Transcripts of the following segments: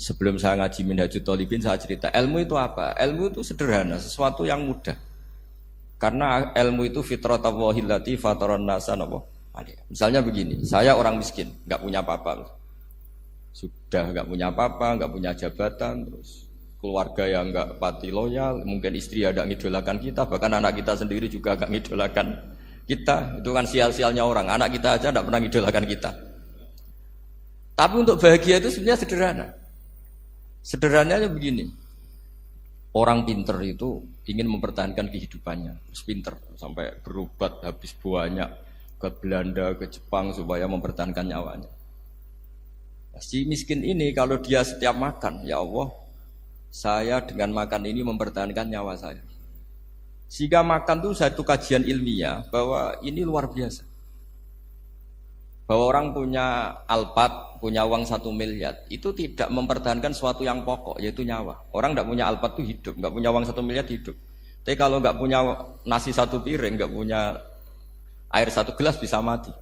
Sebelum saya ngaji Minhajul Thalibin saya cerita ilmu itu apa? Ilmu itu sederhana, sesuatu yang mudah. Karena ilmu itu fitratallahi allati fataran nasa napa? Misalnya begini, saya orang miskin, nggak punya apa-apa. Sudah nggak punya apa-apa, nggak punya jabatan, terus keluarga yang nggak pati loyal, mungkin istri ada ngidolakan kita, bahkan anak kita sendiri juga nggak ngidolakan kita. Itu kan sial-sialnya orang, anak kita aja nggak pernah ngidolakan kita. Tapi untuk bahagia itu sebenarnya sederhana. Sederhananya begini, orang pinter itu ingin mempertahankan kehidupannya, terus pinter sampai berobat habis banyak ke Belanda, ke Jepang supaya mempertahankan nyawanya. Si miskin ini kalau dia setiap makan, ya Allah, saya dengan makan ini mempertahankan nyawa saya. Sehingga makan itu satu kajian ilmiah bahwa ini luar biasa. Bahwa orang punya Alphard, punya uang 1 miliar, itu tidak mempertahankan sesuatu yang pokok, yaitu nyawa. Orang tidak punya Alphard itu hidup, nggak punya uang 1 miliar hidup. Tapi kalau nggak punya nasi 1 piring, nggak punya air 1 gelas bisa mati.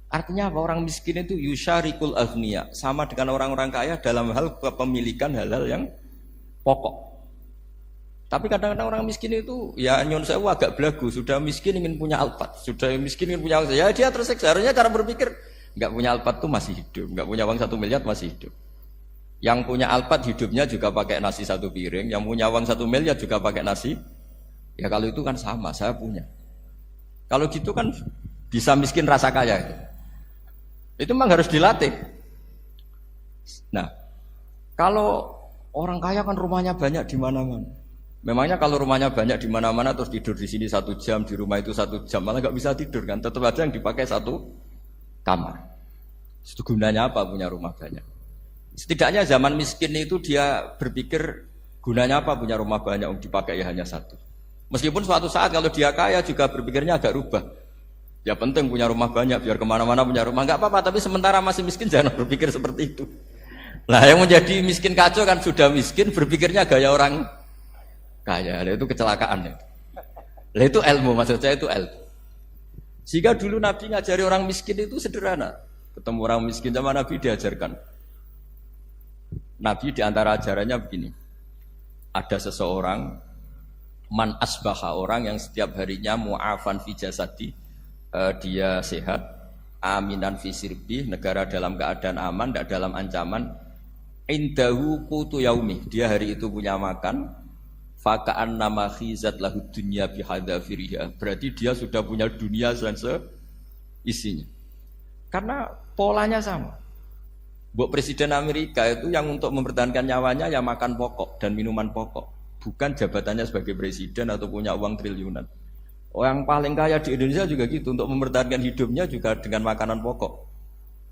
Artinya apa? Orang miskin itu yusyarikul aghniya, sama dengan orang-orang kaya dalam hal kepemilikan hal-hal yang pokok. Tapi kadang-kadang orang miskin itu ya nyon sewu agak belagu, sudah miskin ingin punya Alphard, sudah miskin ingin punya ya dia tersiksa. Harusnya cara berpikir nggak punya Alphard tuh masih hidup, nggak punya uang 1 miliar masih hidup. Yang punya Alphard hidupnya juga pakai nasi 1 piring, yang punya uang 1 miliar juga pakai nasi. Ya kalau itu kan sama, saya punya. Kalau gitu kan bisa miskin rasa kaya. Itu memang harus dilatih. Nah, kalau orang kaya kan rumahnya banyak di mana-mana. Memangnya kalau rumahnya banyak di mana-mana terus tidur di sini 1 jam, di rumah itu 1 jam, malah nggak bisa tidur kan? Tetap aja yang dipakai 1 kamar. Itu gunanya apa punya rumah banyak? Setidaknya zaman miskin itu dia berpikir gunanya apa punya rumah banyak yang dipakai ya hanya 1. Meskipun suatu saat kalau dia kaya juga berpikirnya agak rubah. Ya penting punya rumah banyak biar kemana-mana punya rumah, nggak apa-apa. Tapi sementara masih miskin jangan berpikir seperti itu. Nah yang menjadi miskin kacau kan sudah miskin berpikirnya gaya orang kaya, itu kecelakaan. Lah itu ilmu, maksud saya itu ilmu. Jika dulu Nabi ngajari orang miskin itu sederhana. Ketemu orang miskin sama Nabi diajarkan. Nabi diantara ajarannya begini. Ada seseorang man asbaha, orang yang setiap harinya mu'afan fi jasadi, dia sehat, aminan fi sirbi, negara dalam keadaan aman, tidak dalam ancaman. Indahu qutu yaumi, dia hari itu punya makan. Faka'an nama khizat lahu dunya bihadzafiriha, berarti dia sudah punya dunia dan seisinya. Karena polanya sama. Buat Presiden Amerika itu yang untuk mempertahankan nyawanya ya makan pokok dan minuman pokok, bukan jabatannya sebagai presiden atau punya uang triliunan. Orang paling kaya di Indonesia juga gitu, untuk mempertahankan hidupnya juga dengan makanan pokok.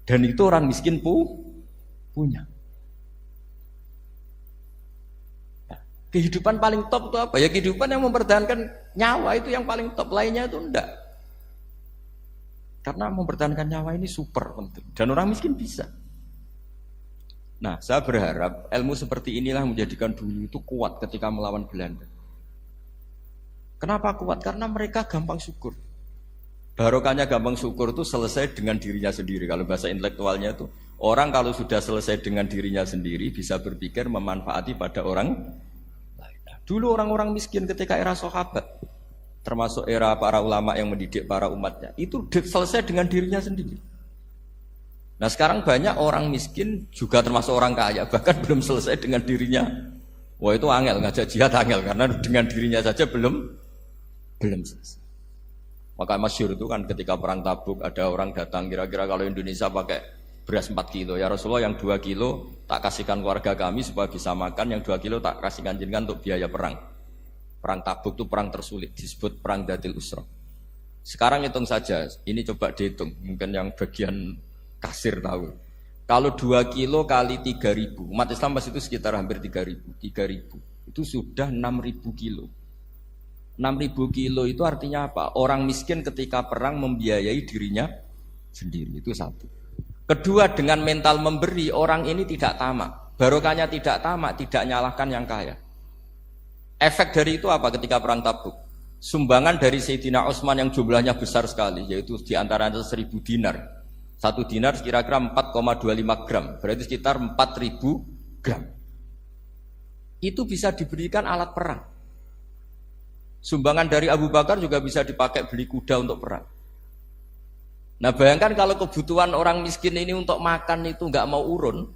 Dan itu orang miskin punya. Kehidupan paling top itu apa? Ya kehidupan yang mempertahankan nyawa itu yang paling top, lainnya itu enggak. Karena mempertahankan nyawa ini super penting. Dan orang miskin bisa. Nah, saya berharap ilmu seperti inilah menjadikan dulu itu kuat ketika melawan Belanda. Kenapa kuat? Karena mereka gampang syukur. Barokahnya gampang syukur itu selesai dengan dirinya sendiri. Kalau bahasa intelektualnya itu, orang kalau sudah selesai dengan dirinya sendiri bisa berpikir memanfaati pada orang. Dulu orang-orang miskin ketika era sahabat, termasuk era para ulama yang mendidik para umatnya, itu selesai dengan dirinya sendiri. Nah sekarang banyak orang miskin juga termasuk orang kaya, bahkan belum selesai dengan dirinya. Wah itu angel, ngajak jihad angel, karena dengan dirinya saja belum selesai. Maka masyhur itu kan ketika perang Tabuk ada orang datang, kira-kira kalau Indonesia pakai beras 4 kilo, ya Rasulullah yang 2 kilo tak kasihkan keluarga kami supaya bisa makan, yang 2 kilo tak kasihkan jenengan untuk biaya perang. Perang Tabuk itu perang tersulit, disebut perang Dhatil Usra. Sekarang hitung saja, ini coba dihitung, mungkin yang bagian kasir tahu. Kalau 2 kilo kali 3.000, umat Islam pas itu sekitar hampir 3.000, itu sudah 6.000 kilo. 6.000 kilo itu artinya apa? Orang miskin ketika perang membiayai dirinya sendiri, itu satu. Kedua, dengan mental memberi, orang ini tidak tamak. Barokahnya tidak tamak, tidak nyalahkan yang kaya. Efek dari itu apa ketika perang Tabuk? Sumbangan dari Sayyidina Utsman yang jumlahnya besar sekali, yaitu diantaranya 1.000 dinar. 1 dinar kira-kira 4,25 gram, berarti sekitar 4.000 gram. Itu bisa diberikan alat perang. Sumbangan dari Abu Bakar juga bisa dipakai beli kuda untuk perang. Nah bayangkan kalau kebutuhan orang miskin ini untuk makan itu nggak mau urun,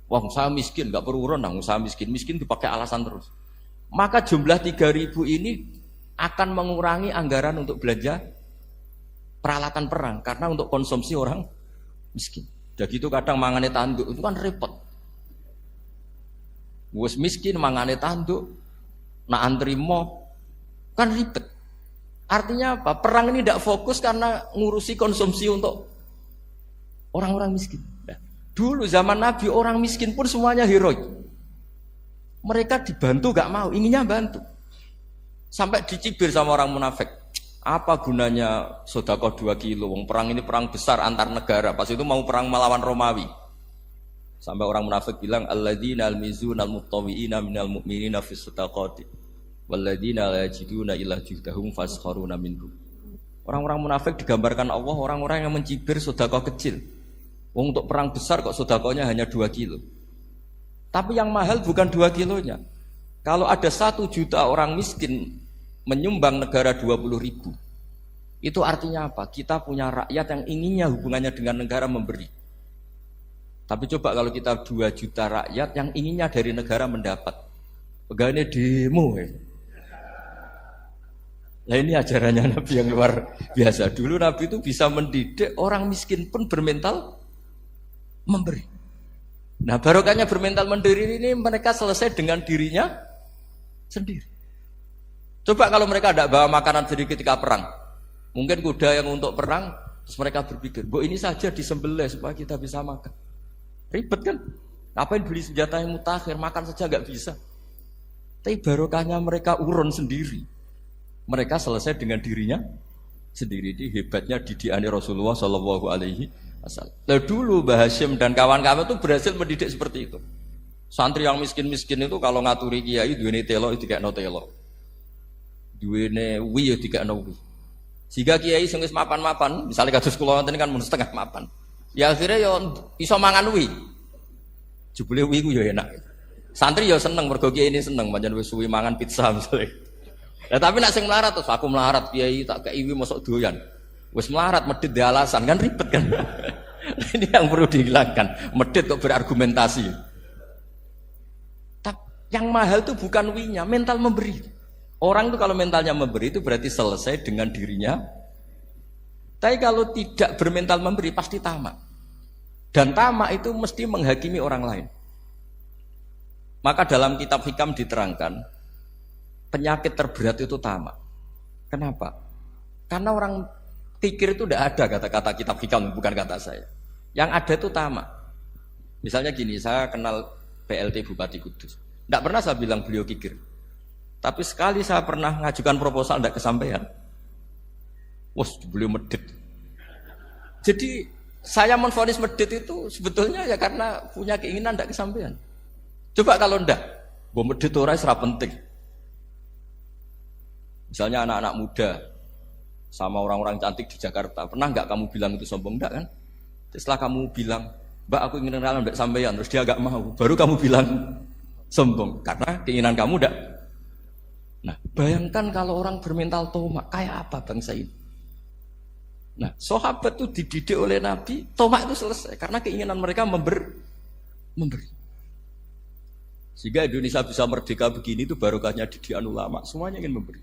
wah saya miskin nggak perlu urun, saya miskin dipakai alasan terus. Maka jumlah 3.000 ini akan mengurangi anggaran untuk belanja peralatan perang karena untuk konsumsi orang miskin. Jadi itu kadang mangane tanduk itu kan repot. Wes miskin mangane tanduk, nak antri mo kan ribet. Artinya apa? Perang ini tidak fokus karena ngurusi konsumsi untuk orang-orang miskin. Nah, dulu zaman Nabi orang miskin pun semuanya heroik. Mereka dibantu gak mau, inginnya bantu. Sampai dicibir sama orang munafik. Apa gunanya sedekah 2 kilo? Wong perang ini perang besar antar negara. Pas itu mau perang melawan Romawi. Sampai orang munafik bilang alladzina almizuna almuttawiina minal mu'minina fis sadaqati. Walladzina la yajiduna illa juhdahum faskharuna minhum. Orang-orang munafik digambarkan Allah orang-orang yang mencibir sedekah kecil. Wong untuk perang besar kok sedekahnya hanya 2 kilo. Tapi yang mahal bukan 2 kilonya. Kalau ada 1 juta orang miskin menyumbang negara 20.000, itu artinya apa? Kita punya rakyat yang inginnya hubungannya dengan negara memberi. Tapi coba kalau kita 2 juta rakyat yang inginnya dari negara mendapat, pegawainya demo ya. Nah ini ajarannya Nabi yang luar biasa. Dulu Nabi itu bisa mendidik orang miskin pun bermental memberi. Nah barokahnya bermental mandiri ini mereka selesai dengan dirinya sendiri. Coba kalau mereka tidak bawa makanan sendiri ketika perang, mungkin kuda yang untuk perang, terus mereka berpikir, "Bu ini saja disembelih supaya kita bisa makan." Ribet kan? Ngapain beli senjata yang mutakhir, makan saja nggak bisa. Tapi barokahnya mereka urun sendiri. Mereka selesai dengan dirinya sendiri. Ini hebatnya didikannya Rasulullah Shallallahu Alaihi Wasallam. Lalu dulu Mbah Hashim dan kawan-kawan itu berhasil mendidik seperti itu. Santri yang miskin-miskin itu kalau ngaturi kiai duwene telo dikekno telo. Duwene wi dikekno wi. Sehingga kiai sing wis mapan-mapan, misalnya kados kula wonten kan mun setengah mapan. Ya akhirnya ya iso mangan wi. Jebule wi ku ya enak. Santri ya seneng mergo kiai ini seneng pancen wis suwi mangan pizza misalnya. Nah, tapi nak sing melarat terus aku melarat kiai tak kei wi mosok doyan. Wis melarat medhit di alasan kan ribet kan. Ini yang perlu dihilangkan. Medhit kok berargumentasi. Tapi yang mahal itu bukan winya, mental memberi. Orang itu kalau mentalnya memberi itu berarti selesai dengan dirinya. Tapi kalau tidak bermental memberi pasti tamak. Dan tamak itu mesti menghakimi orang lain. Maka dalam kitab hikam diterangkan penyakit terberat itu tamak. Kenapa? Karena orang pikir itu tidak ada kata-kata kitab hikam, bukan kata saya. Yang ada itu tamak. Misalnya gini, saya kenal PLT Bupati Kudus. Tidak pernah saya bilang beliau kikir. Tapi sekali saya pernah ngajukan proposal tidak kesampaian. Wah, beliau medit. Jadi saya menvonis medit itu sebetulnya ya karena punya keinginan tidak kesampaian. Coba kalau tidak, gue medit orang serap penting. Misalnya anak-anak muda sama orang-orang cantik di Jakarta, pernah nggak kamu bilang itu sombong? Enggak kan? Setelah kamu bilang, "Mbak aku ingin kenalan mbak sampean," terus dia nggak mau, baru kamu bilang sombong karena keinginan kamu enggak. Nah, bayangkan kalau orang bermental tomak, kayak apa bangsa ini? Nah, sahabat itu dididik oleh Nabi, tomak itu selesai karena keinginan mereka memberi. Sehingga Indonesia bisa merdeka begini itu barokahnya didikan ulama, semuanya ingin memberi.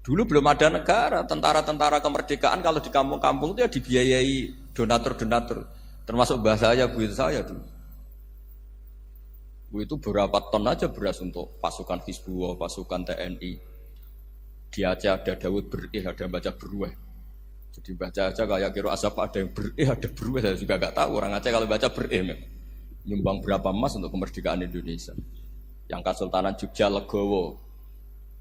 Dulu belum ada negara, tentara-tentara kemerdekaan kalau di kampung-kampung itu ya dibiayai donatur-donatur. Termasuk bahasa saya, bu saya dulu. Bu itu berapa ton aja beras untuk pasukan Hizbullah, pasukan TNI. Di Aceh ada Dawud berih, ada yang baca berueh. Jadi baca aja kayak kira asap ada yang berih, ada berueh. Saya juga gak tahu orang Aceh kalau baca berih. Nyumbang berapa emas untuk kemerdekaan Indonesia. Yang Kesultanan Jogja Legowo.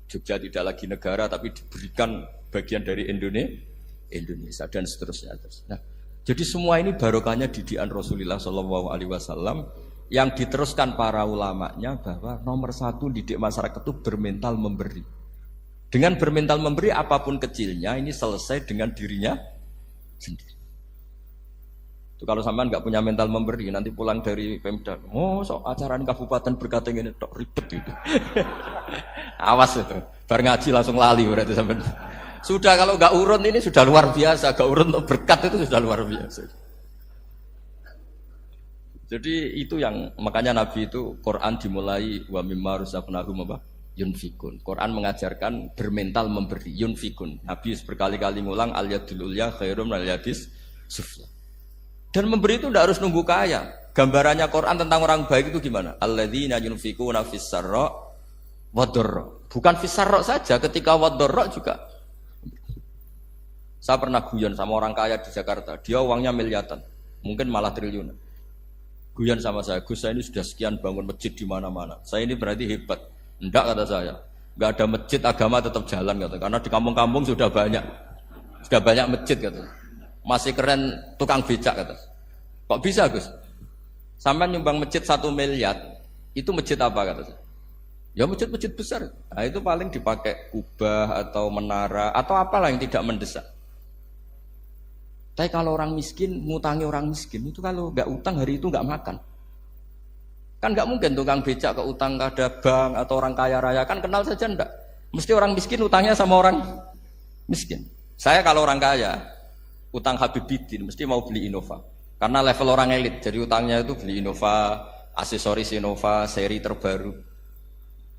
Jogja tidak lagi negara tapi diberikan bagian dari Indonesia dan seterusnya. Nah, jadi semua ini barokahnya didikan Rasulullah SAW yang diteruskan para ulamanya bahwa nomor 1 didik masyarakat itu bermental memberi. Dengan bermental memberi apapun kecilnya ini selesai dengan dirinya sendiri. Itu kalau sampean nggak punya mental memberi, nanti pulang dari Pemda, sok acara kabupaten berkata ini tok ribet itu. Awas itu, bar ngaji langsung lali berarti sampean. Sudah kalau nggak urun ini sudah luar biasa, nggak urun untuk berkat itu sudah luar biasa. Jadi itu yang makanya Nabi itu Quran dimulai wa mimma razaqnahum yunfikun. Quran mengajarkan bermental memberi yunfikun. Nabi berkali-kali ngulang al yadul ulya khairum al yadis sufla. Dan memberi itu tidak harus nunggu kaya. Gambarannya Quran tentang orang baik itu gimana? Alladzina yunfikuna fis sarra wadharra. Bukan fis sarra saja, ketika wadharra juga. Saya pernah guyon sama orang kaya di Jakarta. Dia uangnya miliaran, mungkin malah triliunan. Guyon sama saya, Gus saya ini sudah sekian bangun masjid di mana-mana. Saya ini berarti hebat. Enggak kata saya. Enggak ada masjid agama tetap jalan kata. Karena di kampung-kampung sudah banyak masjid kata. Masih keren tukang becak kata. Kok bisa Gus? Sampai nyumbang masjid 1 miliar, itu masjid apa kata saya? Ya masjid-masjid besar. Nah itu paling dipakai kubah atau menara atau apalah yang tidak mendesak. Tapi kalau orang miskin, ngutangi orang miskin itu kalau nggak utang hari itu nggak makan. Kan nggak mungkin tukang becak ke utang ada bank atau orang kaya raya kan kenal saja ndak. Mesti orang miskin utangnya sama orang miskin. Saya kalau orang kaya utang Habibidin mesti mau beli Innova karena level orang elit jadi utangnya itu beli Innova, aksesoris Innova, seri terbaru.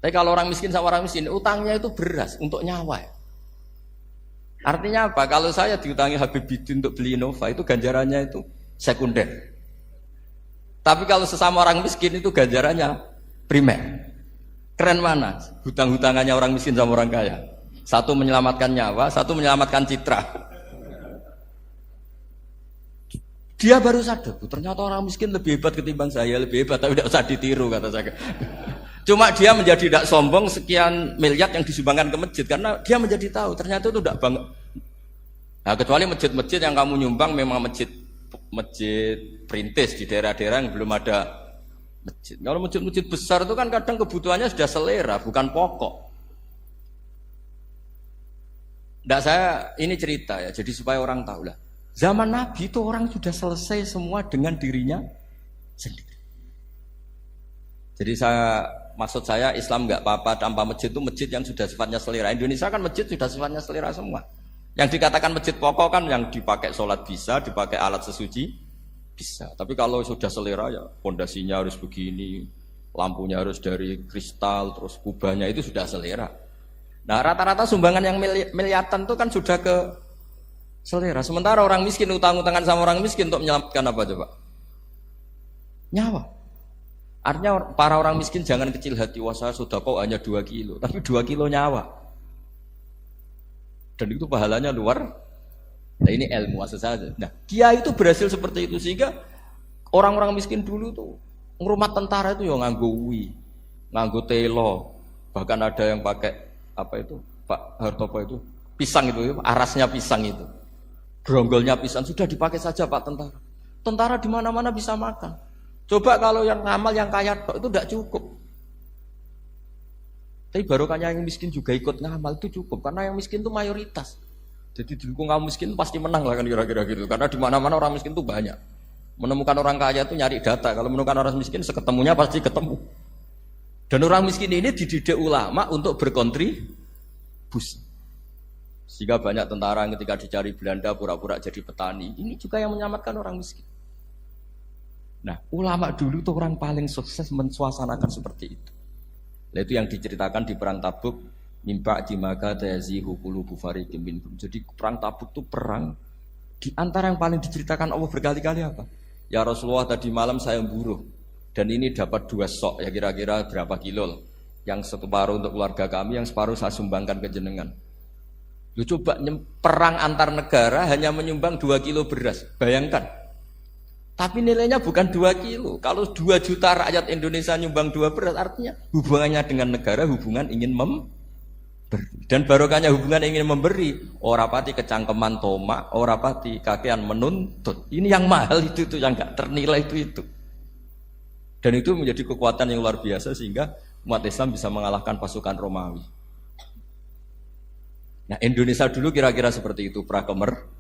Tapi kalau orang miskin sama orang miskin utangnya itu beras untuk nyawa. Artinya apa? Kalau saya diutangi Habibidin untuk beli Innova itu ganjarannya itu sekunder. Tapi kalau sesama orang miskin itu ganjarannya primer. Keren mana? Hutang-hutangannya orang miskin sama orang kaya. Satu menyelamatkan nyawa, satu menyelamatkan citra. Dia baru sadar, ternyata orang miskin lebih hebat ketimbang saya, lebih hebat, tapi tidak usah ditiru kata saya. Cuma dia menjadi tidak sombong sekian miliar yang disumbangkan ke masjid karena dia menjadi tahu ternyata itu tidak banget. Nah kecuali masjid-masjid yang kamu nyumbang memang masjid perintis di daerah-daerah yang belum ada masjid. Kalau masjid-masjid besar itu kan kadang kebutuhannya sudah selera, bukan pokok. Tidak saya ini cerita ya, jadi supaya orang tahu lah. Zaman Nabi itu orang sudah selesai semua dengan dirinya sendiri. Jadi maksud saya Islam nggak apa-apa tanpa masjid itu masjid yang sudah sifatnya selera. Indonesia kan masjid sudah sifatnya selera semua. Yang dikatakan masjid pokok kan yang dipakai sholat bisa, dipakai alat sesuci bisa. Tapi kalau sudah selera ya pondasinya harus begini, lampunya harus dari kristal, terus kubahnya itu sudah selera. Nah rata-rata sumbangan yang miliatan itu kan sudah ke selera. Sementara orang miskin utang-utangan sama orang miskin untuk menyelamatkan apa coba? Nyawa. Artinya para orang miskin jangan kecil hati, wah saya sudah kok hanya 2 kilo, tapi 2 kilo nyawa. Dan itu pahalanya luar. Nah ini ilmu asal saja. Nah dia itu berhasil seperti itu sehingga orang-orang miskin dulu tuh ngrumat tentara itu ya nganggo wi, nganggo telo, bahkan ada yang pakai apa itu Pak Hartopo itu pisang itu, arasnya pisang itu. Gronggolnya pisang sudah dipakai saja Pak tentara. Tentara di mana-mana bisa makan. Coba kalau yang ngamal yang kaya itu tidak cukup. Tapi barokahnya yang miskin juga ikut ngamal itu cukup karena yang miskin itu mayoritas. Jadi didukung kaum miskin pasti menang lah kan kira-kira gitu. Karena di mana-mana orang miskin itu banyak. Menemukan orang kaya itu nyari data. Kalau menemukan orang miskin seketemunya pasti ketemu. Dan orang miskin ini dididik ulama untuk berkontribusi. Sehingga banyak tentara yang ketika dicari Belanda pura-pura jadi petani. Ini juga yang menyelamatkan orang miskin. Nah, ulama dulu itu orang paling sukses mensuasanakan seperti itu. Nah, itu yang diceritakan di perang Tabuk, mimpa jimaga tazihu qulubu fariqin minhum. Jadi perang Tabuk itu perang di antara yang paling diceritakan Allah berkali-kali apa? Ya Rasulullah tadi malam saya buruh dan ini dapat 2 sok ya kira-kira berapa kilo. Yang separuh untuk keluarga kami, yang separuh saya sumbangkan ke jenengan. Lu coba perang antar negara hanya menyumbang 2 kilo beras. Bayangkan. Tapi nilainya bukan 2 kilo. Kalau 2 juta rakyat Indonesia nyumbang 2 beras, artinya hubungannya dengan negara hubungan ingin memberi. Dan barokahnya hubungan ingin memberi. Ora pati kecangkeman tomak, ora pati kakean menuntut. Ini yang mahal itu yang nggak ternilai itu. Dan itu menjadi kekuatan yang luar biasa sehingga umat Islam bisa mengalahkan pasukan Romawi. Nah Indonesia dulu kira-kira seperti itu prakemer.